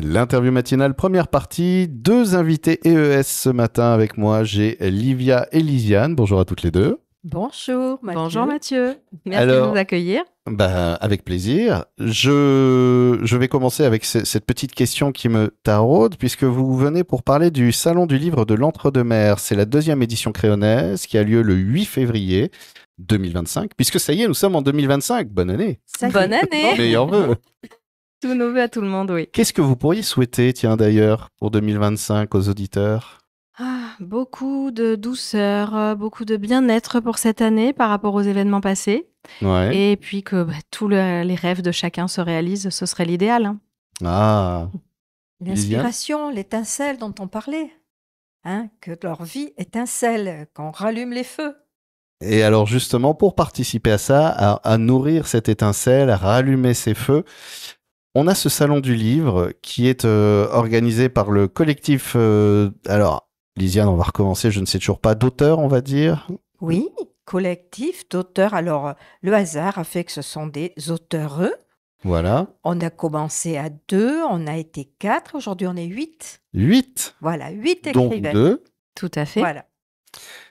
L'interview matinale, première partie. Deux invités EES ce matin avec moi. J'ai Livia et Lisiane. Bonjour à toutes les deux. Bonjour Mathieu. Bonjour Mathieu, merci de nous accueillir. Avec plaisir. Je vais commencer avec cette petite question qui me taraude, puisque vous venez pour parler du Salon du livre de l'Entre-deux-Mers. C'est la 2e édition créonaise qui a lieu le 8 février 2025, puisque ça y est, nous sommes en 2025. Bonne année. Bonne année. Meilleurs vœux. Tous nos vœux à tout le monde, oui. Qu'est-ce que vous pourriez souhaiter, tiens d'ailleurs, pour 2025 aux auditeurs ? Beaucoup de douceur, beaucoup de bien-être pour cette année par rapport aux événements passés. Ouais. Et puis que tous les rêves de chacun se réalisent, ce serait l'idéal. Hein. Ah. L'inspiration, l'étincelle dont on parlait. Que leur vie étincelle, qu'on rallume les feux. Et alors justement, pour participer à ça, à nourrir cette étincelle, à rallumer ces feux, on a ce salon du livre qui est organisé par le collectif... alors, Lisiane, on va recommencer, je ne sais toujours pas, d'auteurs, on va dire. Oui, collectif d'auteurs. Alors, le hasard a fait que ce sont des auteureux. Voilà. On a commencé à 2, on a été 4, aujourd'hui on est 8. 8 ? Voilà, 8 écrivaines. Donc 2. Tout à fait. Voilà.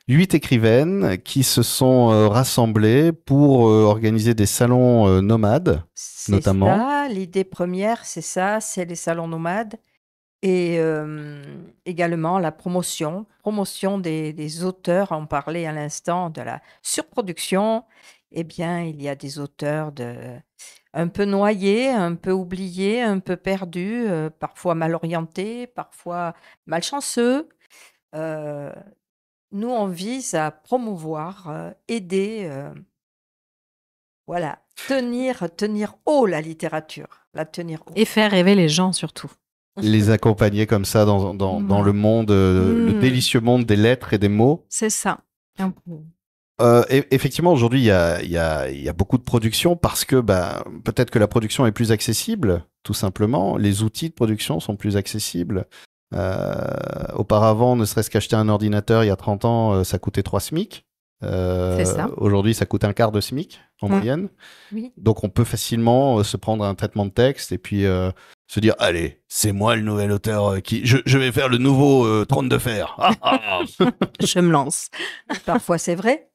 8 écrivaines qui se sont rassemblées pour organiser des salons nomades, notamment. C'est ça, l'idée première, c'est ça, c'est les salons nomades. Et également la promotion des auteurs. On parlait à l'instant de la surproduction. Eh bien, il y a des auteurs un peu noyés, un peu oubliés, un peu perdus, parfois mal orientés, parfois malchanceux. Nous, on vise à promouvoir, aider, voilà, tenir haut la littérature, la tenir haut. Et faire rêver les gens surtout. Les accompagner comme ça dans le monde, le délicieux monde des lettres et des mots. C'est ça. Effectivement, aujourd'hui, il y a beaucoup de production parce que peut-être que la production est plus accessible, tout simplement. Les outils de production sont plus accessibles. Auparavant, ne serait-ce qu'acheter un ordinateur il y a 30 ans, ça coûtait 3 SMIC. C'est ça. Aujourd'hui, ça coûte un quart de SMIC en moyenne. Oui. Donc, on peut facilement se prendre un traitement de texte et puis se dire, allez, c'est moi le nouvel auteur qui je vais faire le nouveau Trône de Fer. Je me lance. Parfois, c'est vrai.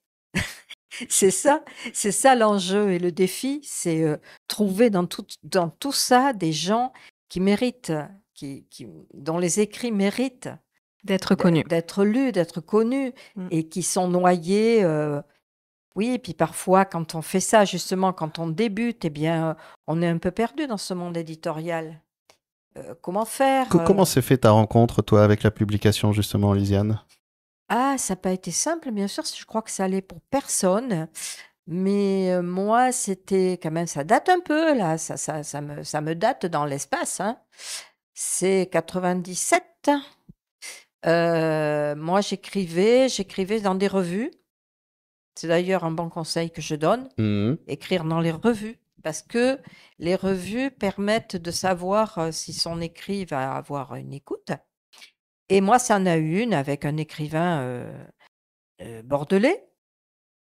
C'est ça l'enjeu et le défi, c'est trouver dans tout ça des gens qui méritent, dont les écrits méritent d'être connus, d'être lus, d'être connus, et qui sont noyés. Oui, et puis parfois, quand on fait ça, justement, quand on débute, eh bien, on est un peu perdu dans ce monde éditorial. Comment faire Comment s'est fait ta rencontre, toi, avec la publication, justement, Lisiane ? Ça n'a pas été simple, bien sûr. Je crois que ça allait pour personne. Mais moi, c'était quand même, ça date un peu, là. Ça me date dans l'espace. C'est 97. Moi, j'écrivais dans des revues. C'est d'ailleurs un bon conseil que je donne, écrire dans les revues. Parce que les revues permettent de savoir si son écrit va avoir une écoute. Et moi, ça en a eu une avec un écrivain bordelais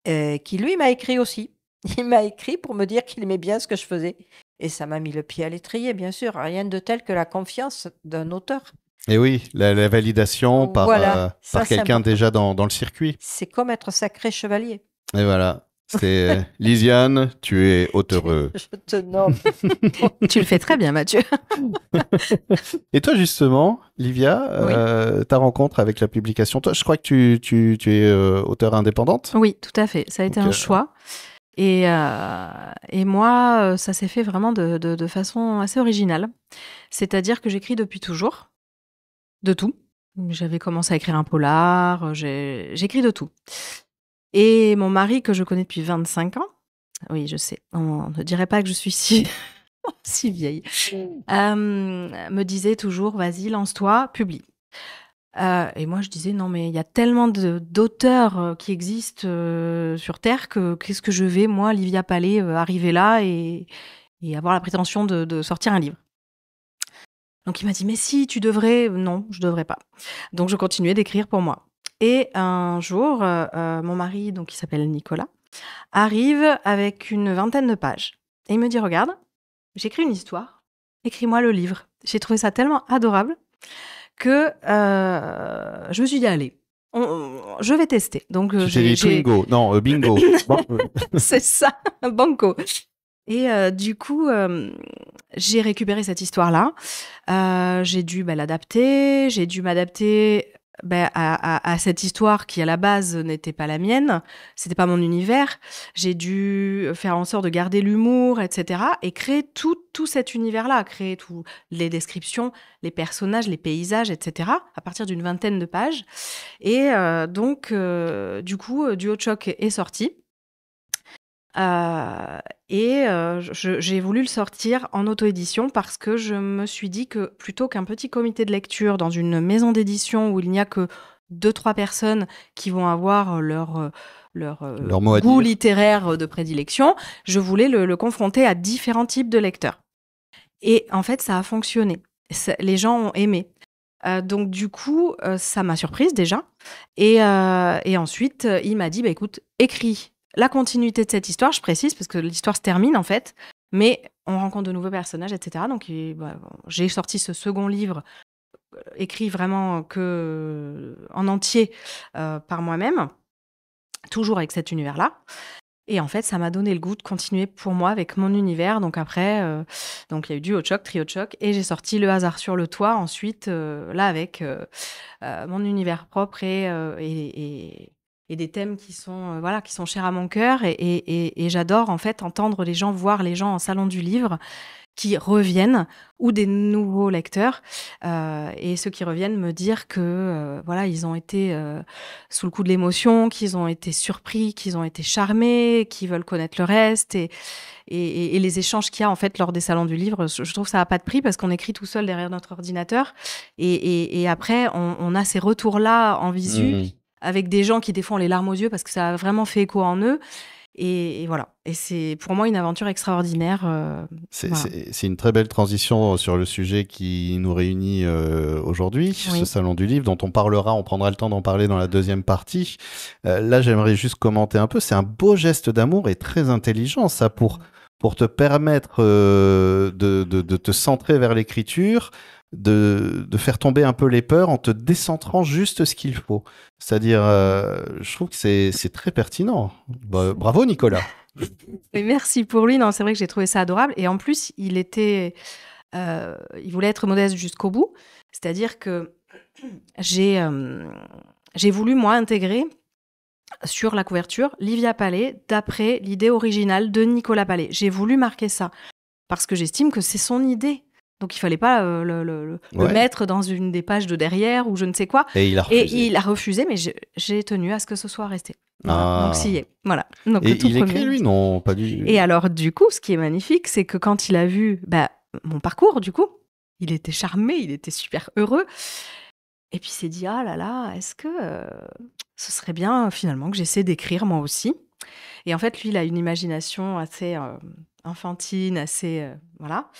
qui, lui, m'a écrit aussi. Il m'a écrit pour me dire qu'il aimait bien ce que je faisais. Et ça m'a mis le pied à l'étrier, bien sûr. Rien de tel que la confiance d'un auteur. Et oui, la validation par quelqu'un déjà dans le circuit. C'est comme être sacré chevalier. Et voilà. C'est Lisiane, tu es auteureux. Je te nomme. Tu le fais très bien, Mathieu. Et toi, justement, Livia, ta rencontre avec la publication, toi, je crois que tu es auteure indépendante ? Oui, tout à fait. Ça a été un choix. Et moi, ça s'est fait vraiment de façon assez originale. C'est-à-dire que j'écris depuis toujours, de tout. J'avais commencé à écrire un polar, j'écris de tout. Et mon mari, que je connais depuis 25 ans, oui, je sais, on ne dirait pas que je suis si vieille, me disait toujours, vas-y, lance-toi, publie. Et moi, je disais, non, mais il y a tellement d'auteurs qui existent sur Terre que qu'est-ce que je vais, moi, Livia Palais, arriver là et avoir la prétention de sortir un livre. Donc, il m'a dit, mais si, tu devrais. Non, je devrais pas. Donc, je continuais d'écrire pour moi. Et un jour, mon mari, donc, qui s'appelle Nicolas, arrive avec une 20aine de pages. Et il me dit, regarde, j'écris une histoire. écris-moi le livre. J'ai trouvé ça tellement adorable que je me suis dit, allez, je vais tester. Donc, j'ai Twingo. Non, bingo. C'est ça, banco. Et du coup, j'ai récupéré cette histoire-là. J'ai dû l'adapter. J'ai dû m'adapter à cette histoire qui, à la base, n'était pas la mienne. C'était pas mon univers. J'ai dû faire en sorte de garder l'humour, etc. Et créer tout cet univers-là. Créer toutes les descriptions, les personnages, les paysages, etc. à partir d'une 20aine de pages. Et donc, du coup, Duo de choc est sorti. J'ai voulu le sortir en auto-édition parce que je me suis dit que plutôt qu'un petit comité de lecture dans une maison d'édition où il n'y a que 2-3 personnes qui vont avoir leur goût littéraire de prédilection, je voulais le confronter à différents types de lecteurs. Et en fait, ça a fonctionné. Les gens ont aimé. Donc du coup, ça m'a surprise déjà. Et ensuite, il m'a dit, écoute, écris la continuité de cette histoire, je précise, parce que l'histoire se termine en fait, mais on rencontre de nouveaux personnages, etc. Donc j'ai sorti ce second livre, écrit vraiment en entier par moi-même, toujours avec cet univers-là. Et en fait, ça m'a donné le goût de continuer pour moi avec mon univers. Donc après, donc il y a eu Duo de choc, Trio de choc, et j'ai sorti Le hasard sur le toit ensuite, là avec mon univers propre et des thèmes qui sont chers à mon cœur. Et j'adore en fait entendre voir les gens en salon du livre qui reviennent, ou des nouveaux lecteurs, et ceux qui reviennent me dire que ils ont été sous le coup de l'émotion, qu'ils ont été surpris, qu'ils ont été charmés, qu'ils veulent connaître le reste, et les échanges qu'il y a en fait lors des salons du livre, je trouve que ça n'a pas de prix parce qu'on écrit tout seul derrière notre ordinateur, et après on a ces retours-là en visu avec des gens qui des fois ont les larmes aux yeux parce que ça a vraiment fait écho en eux. Et voilà. Et c'est pour moi une aventure extraordinaire. C'est une très belle transition sur le sujet qui nous réunit aujourd'hui, ce salon du livre dont on prendra le temps d'en parler dans la deuxième partie. Là, j'aimerais juste commenter un peu. C'est un beau geste d'amour et très intelligent, ça, pour te permettre de te centrer vers l'écriture, de faire tomber un peu les peurs en te décentrant juste ce qu'il faut. C'est-à-dire, je trouve que c'est très pertinent. Bravo, Nicolas. Et merci pour lui. Non, c'est vrai que j'ai trouvé ça adorable. Et en plus, il voulait être modeste jusqu'au bout. C'est-à-dire que j'ai voulu, moi, intégrer sur la couverture Livia Palais, d'après l'idée originale de Nicolas Palais. J'ai voulu marquer ça parce que j'estime que c'est son idée. Donc, il ne fallait pas le mettre dans une des pages de derrière ou je ne sais quoi. Et il a refusé. Et il a refusé, mais j'ai tenu à ce que ce soit resté. Voilà. Donc, s'y est. Voilà. Donc, et il écrit, lui, non, pas du... Et alors, du coup, ce qui est magnifique, c'est que quand il a vu mon parcours, du coup, il était charmé, il était super heureux. Et puis, il s'est dit, ah là là, est-ce que ce serait bien, finalement, que j'essaie d'écrire moi aussi ? Et en fait, lui, il a une imagination assez enfantine, assez... voilà.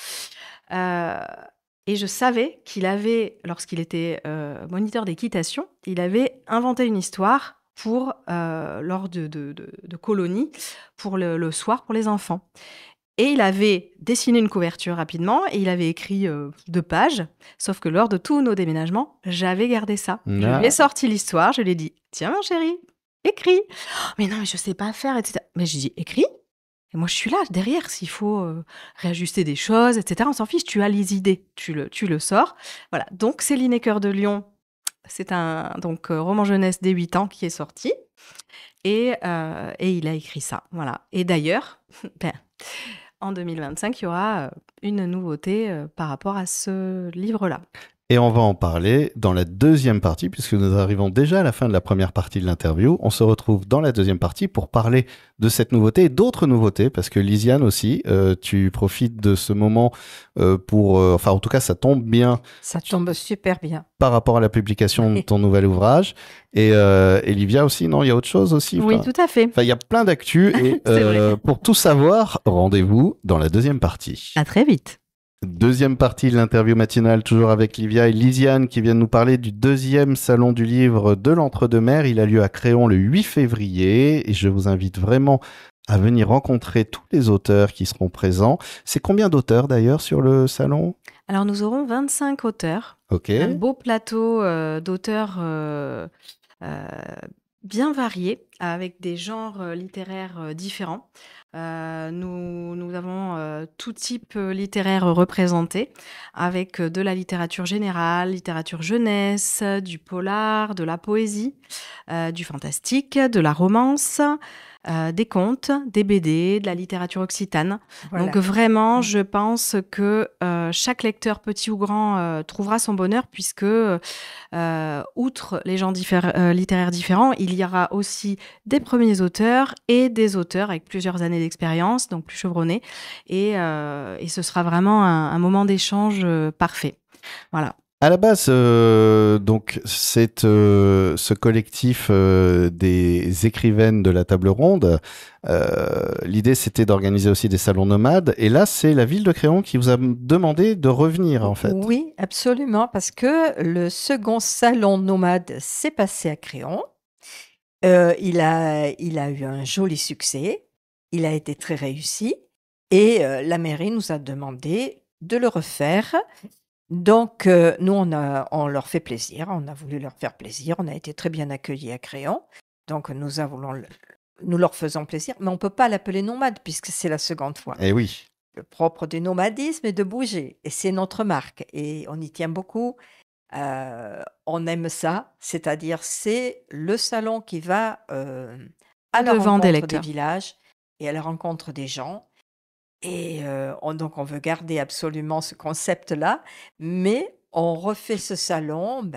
Et je savais qu'il avait, lorsqu'il était moniteur d'équitation, il avait inventé une histoire lors de colonies, pour le soir, pour les enfants. Et il avait dessiné une couverture rapidement, et il avait écrit 2 pages, sauf que lors de tous nos déménagements, j'avais gardé ça. Je lui ai sorti l'histoire, je lui ai dit « Tiens, mon chéri, écris !» « Mais non, mais je sais pas faire, etc. » Mais j'ai dit « Écris !» Et moi, je suis là, derrière, s'il faut réajuster des choses, etc. On s'en fiche, tu as les idées, tu le sors. Voilà, donc Céline et Cœur de Lion, c'est un roman jeunesse dès 8 ans qui est sorti. Et il a écrit ça, voilà. Et d'ailleurs, en 2025, il y aura une nouveauté par rapport à ce livre-là. Et on va en parler dans la deuxième partie, puisque nous arrivons déjà à la fin de la première partie de l'interview. On se retrouve dans la deuxième partie pour parler de cette nouveauté et d'autres nouveautés, parce que Lisiane aussi, tu profites de ce moment enfin en tout cas ça tombe bien. Ça tombe super bien. Par rapport à la publication de ton nouvel ouvrage. Et Livia aussi, non, il y a autre chose aussi. Oui, tout à fait. Enfin, il y a plein d'actu et pour tout savoir, rendez-vous dans la deuxième partie. À très vite. Deuxième partie de l'interview matinale, toujours avec Livia et Lisiane qui viennent nous parler du 2e salon du livre de l'Entre-deux-Mers. Il a lieu à Créon le 8 février et je vous invite vraiment à venir rencontrer tous les auteurs qui seront présents. C'est combien d'auteurs d'ailleurs sur le salon ? Alors nous aurons 25 auteurs, Okay. Un beau plateau d'auteurs bien variés, avec des genres littéraires différents. Nous avons tout type littéraire représenté, avec de la littérature générale, littérature jeunesse, du polar, de la poésie, du fantastique, de la romance, des contes, des BD, de la littérature occitane. Voilà. Donc vraiment, je pense que chaque lecteur, petit ou grand, trouvera son bonheur, puisque outre les genres littéraires différents, il y aura aussi des premiers auteurs et des auteurs avec plusieurs années d'expérience, donc plus chevronnés, et ce sera vraiment un moment d'échange parfait. Voilà. À la base, donc, c'est ce collectif des écrivaines de la table ronde. L'idée, c'était d'organiser aussi des salons nomades. Et là, c'est la ville de Créon qui vous a demandé de revenir, en fait. Oui, absolument, parce que le second salon nomade s'est passé à Créon. Il a eu un joli succès. Il a été très réussi. Et la mairie nous a demandé de le refaire. Donc, nous, on leur fait plaisir, on a voulu leur faire plaisir, on a été très bien accueillis à Créon, donc nous leur faisons plaisir, mais on ne peut pas l'appeler nomade puisque c'est la seconde fois. Eh oui. Le propre du nomadisme est de bouger, et c'est notre marque, et on y tient beaucoup. On aime ça, c'est-à-dire c'est le salon qui va à la Devant des rencontre des lecteurs. villages et à la rencontre des gens. Et donc, on veut garder absolument ce concept-là, mais on refait ce salon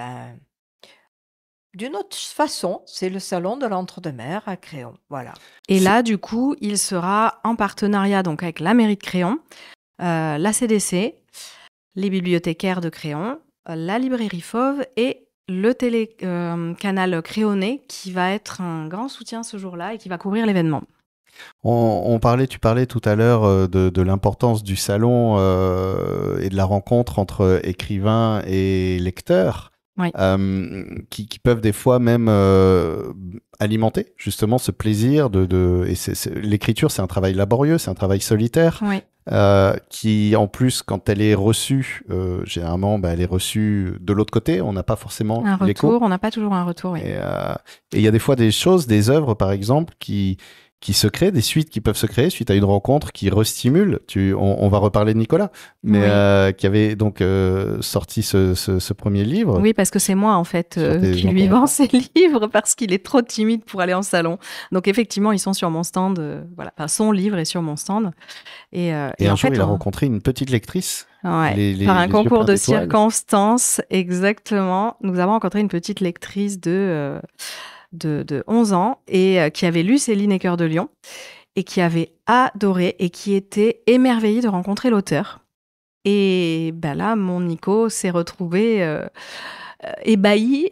d'une autre façon. C'est le salon de l'Entre-deux-Mers à Créon. Voilà. Et là, du coup, il sera en partenariat donc avec la mairie de Créon, la CDC, les bibliothécaires de Créon, la librairie Fauve et le télécanal créonais qui va être un grand soutien ce jour-là et qui va couvrir l'événement. Tu parlais tout à l'heure de l'importance du salon et de la rencontre entre écrivains et lecteurs, oui. Qui peuvent des fois même alimenter justement ce plaisir et l'écriture, c'est un travail laborieux, c'est un travail solitaire, oui. Qui en plus, quand elle est reçue, généralement, elle est reçue de l'autre côté, on n'a pas forcément un l'écho. retour, on n'a pas toujours un retour, oui. Et il y a des fois des œuvres par exemple qui se créent, des suites qui peuvent se créer suite à une rencontre qui restimule. On va reparler de Nicolas, mais oui. Qui avait donc sorti ce premier livre. Oui, parce que c'est moi en fait qui lui vend ses livres parce qu'il est trop timide pour aller en salon. Donc effectivement, ils sont sur mon stand. Voilà, enfin, son livre est sur mon stand. Et un en jour, fait, il a rencontré une petite lectrice. Ouais, par un concours de circonstances, exactement. Nous avons rencontré une petite lectrice de 11 ans et qui avait lu Céline et Cœur de Lion et qui avait adoré et qui était émerveillée de rencontrer l'auteur. Et là, mon Nico s'est retrouvé ébahi,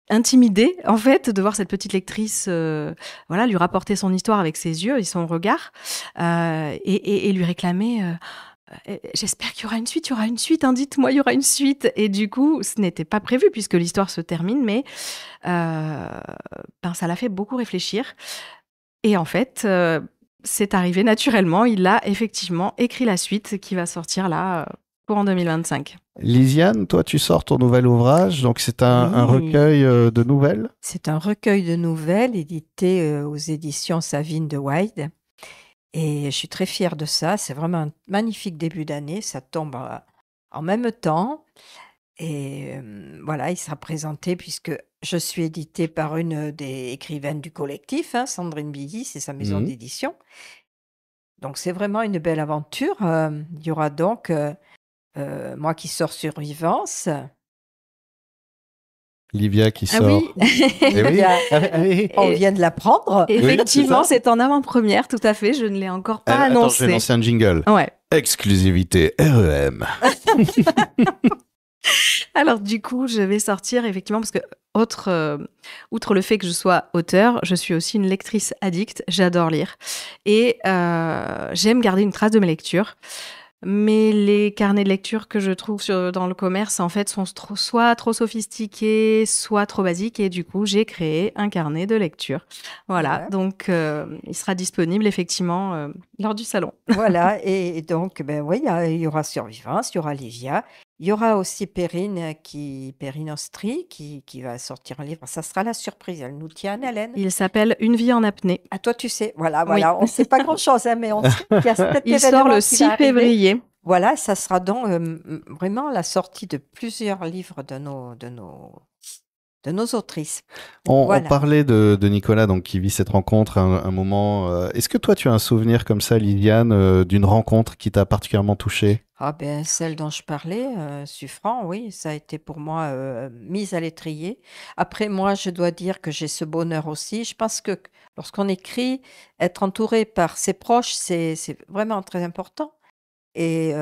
intimidé en fait de voir cette petite lectrice lui rapporter son histoire avec ses yeux et son regard et lui réclamer j'espère qu'il y aura une suite, hein, dites-moi, il y aura une suite. Et du coup, ce n'était pas prévu puisque l'histoire se termine, mais ça l'a fait beaucoup réfléchir. Et en fait, c'est arrivé naturellement. Il a effectivement écrit la suite qui va sortir là, courant 2025. Lisiane, toi, tu sors ton nouvel ouvrage, donc c'est un recueil de nouvelles. C'est un recueil de nouvelles édité aux éditions Savine de Wide. Et je suis très fière de ça. C'est vraiment un magnifique début d'année. Ça tombe en même temps. Et voilà, il sera présenté puisque je suis éditée par une des écrivaines du collectif, Sandrine Billy, c'est sa maison d'édition. Donc c'est vraiment une belle aventure. Il y aura donc moi qui sors sur Vivance. Livia qui sort. Oui. On vient de l'apprendre. Effectivement, c'est en avant-première, tout à fait. Je ne l'ai encore pas annoncé. Attends, je vais lancer un jingle. Ouais. Exclusivité REM. Alors du coup, je vais sortir effectivement parce que outre le fait que je sois auteure, je suis aussi une lectrice addicte. J'adore lire et j'aime garder une trace de mes lectures. Mais les carnets de lecture que je trouve dans le commerce, en fait, sont soit trop sophistiqués, soit trop basiques. Et du coup, j'ai créé un carnet de lecture. Voilà, donc il sera disponible effectivement lors du salon. Voilà, et donc, ben oui, il y aura Survivance, il y aura Livia, il y aura aussi Perrine Ostry qui va sortir un livre. Ça sera la surprise, elle nous tient, Hélène. Il s'appelle Une vie en apnée. Ah, toi, tu sais, voilà, on ne sait pas grand-chose, hein, mais on sait qu'il y a cet Il sort le 6 février. Voilà, ça sera donc vraiment la sortie de plusieurs livres de nos autrices. On parlait de Nicolas, donc, qui vit cette rencontre un moment. Est-ce que toi, tu as un souvenir comme ça, Liliane, d'une rencontre qui t'a particulièrement touchée? Ah ben, celle dont je parlais, Suffrant, oui, ça a été pour moi mise à l'étrier. Après, moi, je dois dire que j'ai ce bonheur aussi. Je pense que lorsqu'on écrit, être entouré par ses proches, c'est vraiment très important. Et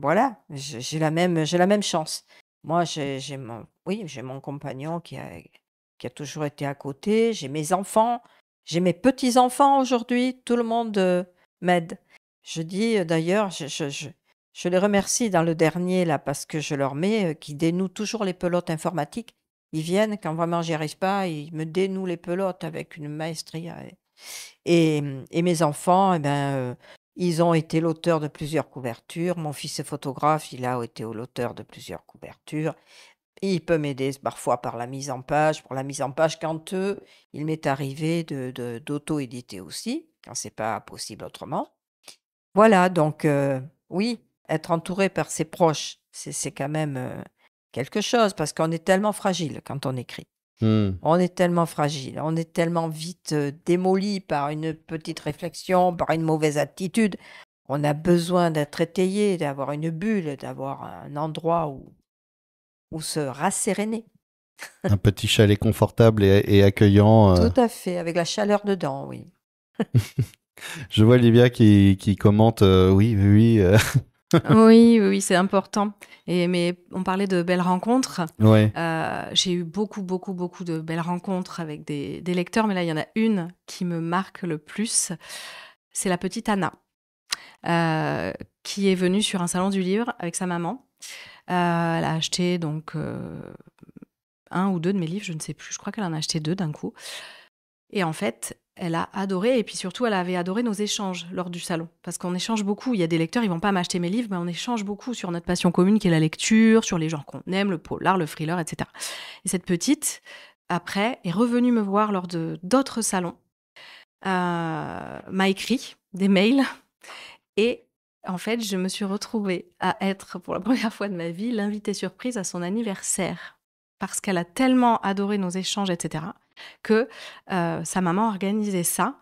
voilà, j'ai la même chance. Moi, j'ai mon compagnon qui a toujours été à côté. J'ai mes enfants, j'ai mes petits-enfants aujourd'hui. Tout le monde m'aide. Je dis d'ailleurs, je les remercie dans le dernier là parce que je leur mets qui dénouent toujours les pelotes informatiques. Ils viennent quand vraiment j'y arrive pas, ils me dénouent les pelotes avec une maestria. Et mes enfants, ils ont été l'auteur de plusieurs couvertures. Mon fils est photographe, il a été l'auteur de plusieurs couvertures. Il peut m'aider parfois par la mise en page. Pour la mise en page, quand il m'est arrivé d'auto-éditer aussi, quand c'est pas possible autrement. Voilà, donc oui, être entouré par ses proches, c'est quand même quelque chose, parce qu'on est tellement fragile quand on écrit. On est tellement fragile, on est tellement vite démoli par une petite réflexion, par une mauvaise attitude. On a besoin d'être étayé, d'avoir une bulle, d'avoir un endroit où se rasséréner. Un petit chalet confortable et accueillant. Tout à fait, avec la chaleur dedans, oui. Je vois Livia qui commente, oui. Oui, c'est important. Mais on parlait de belles rencontres. Ouais. J'ai eu beaucoup de belles rencontres avec des lecteurs, mais là, il y en a une qui me marque le plus. C'est la petite Anna, qui est venue sur un salon du livre avec sa maman. Elle a acheté donc un ou deux de mes livres, je ne sais plus. Je crois qu'elle en a acheté 2 d'un coup. Et en fait, elle a adoré, et puis surtout, elle avait adoré nos échanges lors du salon. Parce qu'on échange beaucoup. Il y a des lecteurs, ils vont pas m'acheter mes livres, mais on échange beaucoup sur notre passion commune qui est la lecture, sur les genres qu'on aime, le polar, le thriller, etc. Et cette petite, après, est revenue me voir lors d'autres salons, m'a écrit des mails, et en fait, je me suis retrouvée à être, pour la première fois de ma vie, l'invitée surprise à son anniversaire. Parce qu'elle a tellement adoré nos échanges, etc., que sa maman organisait ça.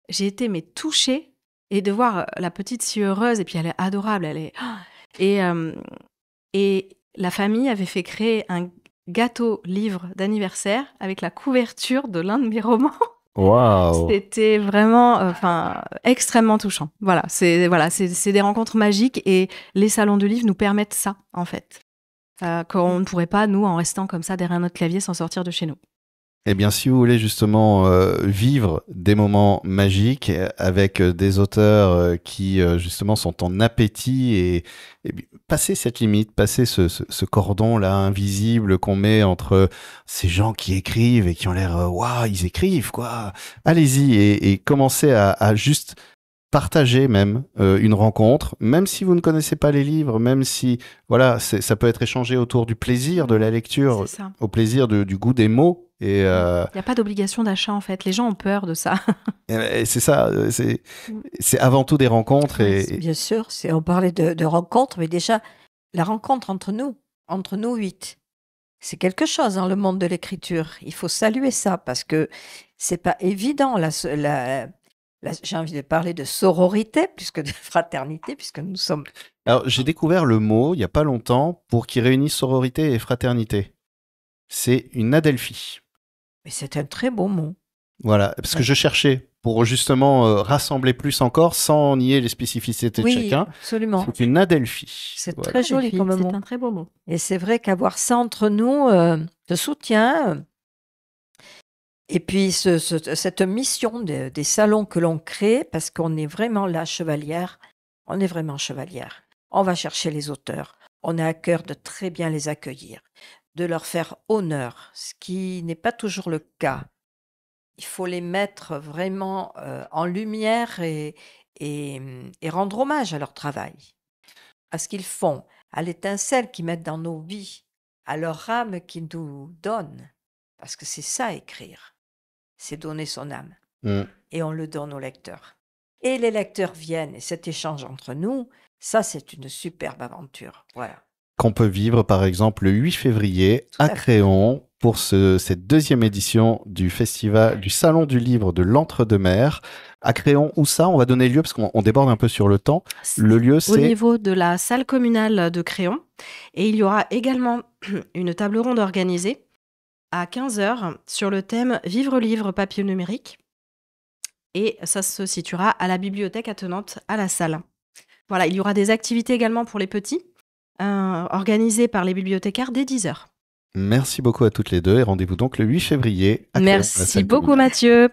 J'ai été touchée, et de voir la petite si heureuse, et puis elle est adorable, et la famille avait fait créer un gâteau livre d'anniversaire avec la couverture de l'un de mes romans. Wow. C'était vraiment extrêmement touchant. Voilà, c'est des rencontres magiques, et les salons de livres nous permettent ça, en fait. Qu'on ne pourrait pas, nous, en restant comme ça derrière notre clavier, s'en sortir de chez nous. Eh bien, si vous voulez justement vivre des moments magiques avec des auteurs qui justement sont en appétit et passer cette limite, passer ce cordon-là invisible qu'on met entre ces gens qui écrivent et qui ont l'air waouh, ils écrivent quoi. Allez-y et commencez à juste partager même une rencontre, même si vous ne connaissez pas les livres, même si voilà, ça peut être échangé autour du plaisir de la lecture, au plaisir du goût des mots. Et il n'y a pas d'obligation d'achat, en fait. Les gens ont peur de ça. Et c'est ça, c'est avant tout des rencontres. Bien sûr, on parlait de rencontres, mais déjà, la rencontre entre nous 8, c'est quelque chose dans le monde de l'écriture. Il faut saluer ça, parce que c'est pas évident. J'ai envie de parler de sororité plus que de fraternité, puisque nous sommes... Alors, j'ai découvert le mot, il n'y a pas longtemps, pour qui réunit sororité et fraternité. C'est une adelphie. Mais c'est un très beau mot. Voilà, parce que je cherchais pour justement rassembler plus encore, sans nier les spécificités de chacun. Oui, absolument. C'est une adelphie. C'est très joli comme mot. C'est un très beau mot. Et c'est vrai qu'avoir ça entre nous, de soutien... Et puis, cette mission des salons que l'on crée, parce qu'on est vraiment la chevalière, on est vraiment chevalière. On va chercher les auteurs. On a à cœur de très bien les accueillir, de leur faire honneur, ce qui n'est pas toujours le cas. Il faut les mettre vraiment en lumière et rendre hommage à leur travail, à ce qu'ils font, à l'étincelle qu'ils mettent dans nos vies, à leur âme qu'ils nous donnent. Parce que c'est ça, écrire. C'est donner son âme. Et on le donne aux lecteurs. Et les lecteurs viennent, et cet échange entre nous, ça, c'est une superbe aventure. Voilà. Qu'on peut vivre, par exemple, le 8 février à Créon pour cette deuxième édition du festival, du Salon du Livre de l'Entre-deux-Mers. À Créon, où ça? On va donner lieu, parce qu'on déborde un peu sur le temps. Le lieu, c'est... Au niveau de la salle communale de Créon. Et il y aura également une table ronde organisée à 15h sur le thème « Vivre livre papier numérique ». Et ça se situera à la bibliothèque attenante à la salle. Voilà, il y aura des activités également pour les petits, organisées par les bibliothécaires dès 10h. Merci beaucoup à toutes les deux et rendez-vous donc le 8 février à Créon. Merci beaucoup Mathieu.